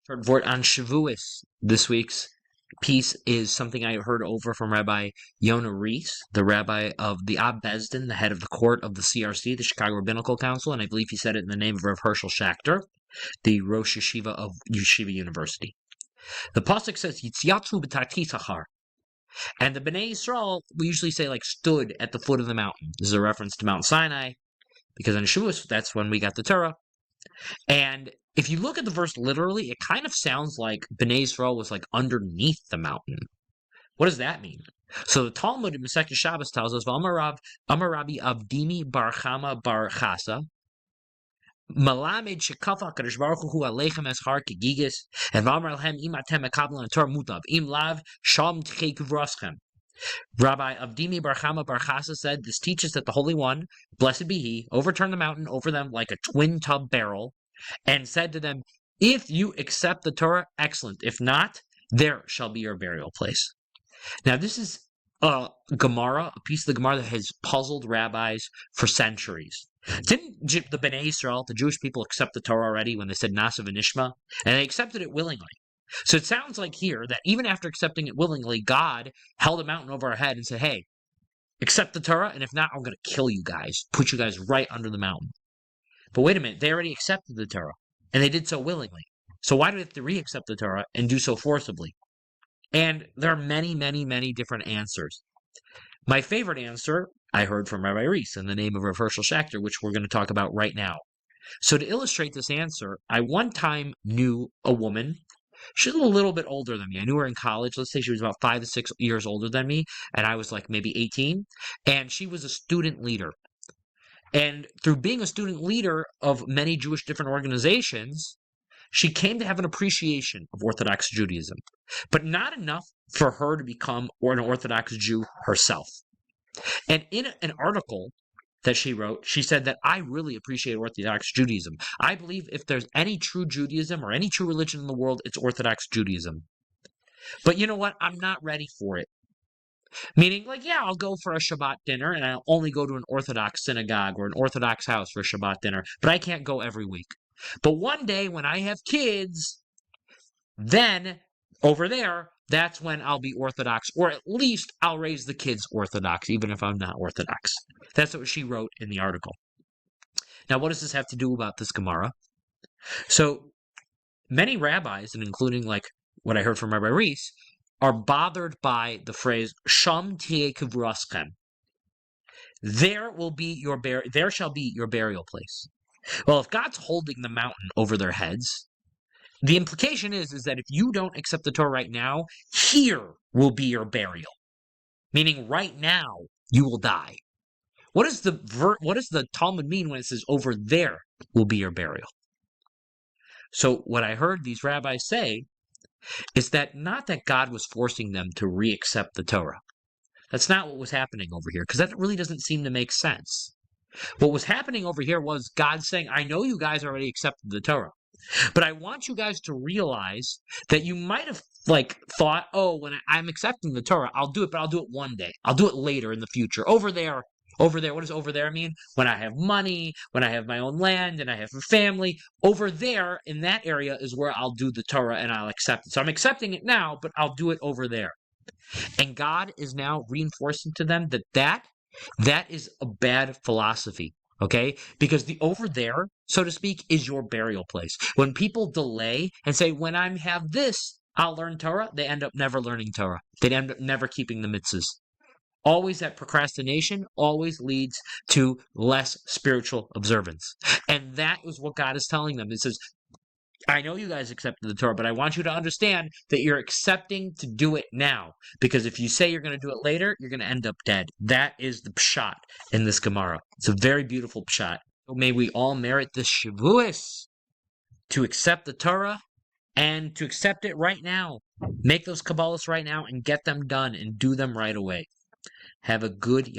Short word on Shavuos. This week's piece is something I heard over from Rabbi Yonah Reese, the rabbi of the Ab Bezdin, the head of the court of the CRC, the Chicago Rabbinical Council, and I believe he said it in the name of Rav Herschel Schachter, the Rosh Yeshiva of Yeshiva University. The pasuk says, "Yitzyatzu b'tartisachar," and the Bnei Yisrael, we usually say, like, stood at the foot of the mountain. This is a reference to Mount Sinai, because on Shavuos, that's when we got the Torah. And if you look at the verse literally, it kind of sounds like Bnei Yisrael was like underneath the mountain. What does that mean? So the Talmud in Masechet Shabbos tells us, Amar Rabbi Avdimi bar Chama bar Chasa, Malamed shekafa Kadosh Baruch Hu aleichem es har kegigis, and V'amar alhem im atem mekablan Torah mutav, im lav sham tchei kuvraschem. Rabbi Avdimi bar Chama bar Chasa said, this teaches that the Holy One, blessed be He, overturned the mountain over them like a twin tub barrel, and said to them, if you accept the Torah, excellent. If not, there shall be your burial place. Now, this is a Gemara, a piece of the Gemara that has puzzled rabbis for centuries. Didn't the Bnei Israel, the Jewish people, accept the Torah already when they said Nasa v'nishma? And they accepted it willingly. So it sounds like here that even after accepting it willingly, God held a mountain over our head and said, hey, accept the Torah, and if not, I'm going to kill you guys, put you guys right under the mountain. But wait a minute, they already accepted the Torah, and they did so willingly. So why do they have to re-accept the Torah and do so forcibly? And there are many, many, many different answers. My favorite answer I heard from Rabbi Reese in the name of Rav Herschel Schachter, which we're going to talk about right now. So to illustrate this answer, I one time knew a woman. She's a little bit older than me. I knew her in college. Let's say she was about 5 to 6 years older than me, and I was like maybe 18. And she was a student leader. And through being a student leader of many Jewish different organizations, she came to have an appreciation of Orthodox Judaism, but not enough for her to become an Orthodox Jew herself. And in an article that she wrote, she said that I really appreciate Orthodox Judaism. I believe if there's any true Judaism or any true religion in the world, it's Orthodox Judaism. But you know what? I'm not ready for it. Meaning, like, yeah, I'll go for a Shabbat dinner, and I'll only go to an Orthodox synagogue or an Orthodox house for a Shabbat dinner, but I can't go every week. But one day when I have kids, then over there, that's when I'll be Orthodox, or at least I'll raise the kids Orthodox, even if I'm not Orthodox. That's what she wrote in the article. Now, what does this have to do about this Gemara? So many rabbis, and including like what I heard from Rabbi Reese, are bothered by the phrase "Sham tieh kivraschem." There shall be your burial place. Well, if God's holding the mountain over their heads, the implication is that if you don't accept the Torah right now, here will be your burial. Meaning, right now you will die. What does the Talmud mean when it says over there will be your burial? So what I heard these rabbis say is that not that God was forcing them to re-accept the Torah. That's not what was happening over here, because that really doesn't seem to make sense. What was happening over here was God saying, I know you guys already accepted the Torah, but I want you guys to realize that you might have thought, oh, when I'm accepting the Torah, I'll do it, but I'll do it one day. I'll do it later in the future. Over there, what does over there mean? When I have money, when I have my own land, and I have a family, over there, in that area is where I'll do the Torah and I'll accept it. So I'm accepting it now, but I'll do it over there. And God is now reinforcing to them that is a bad philosophy, okay? Because the over there, so to speak, is your burial place. When people delay and say, when I have this, I'll learn Torah, they end up never learning Torah. They end up never keeping the mitzvahs. Always that procrastination always leads to less spiritual observance. And that is what God is telling them. It says, I know you guys accepted the Torah, but I want you to understand that you're accepting to do it now. Because if you say you're going to do it later, you're going to end up dead. That is the pshat in this Gemara. It's a very beautiful pshat. So may we all merit this Shavuos to accept the Torah and to accept it right now. Make those Kabbalahs right now and get them done and do them right away. Have a good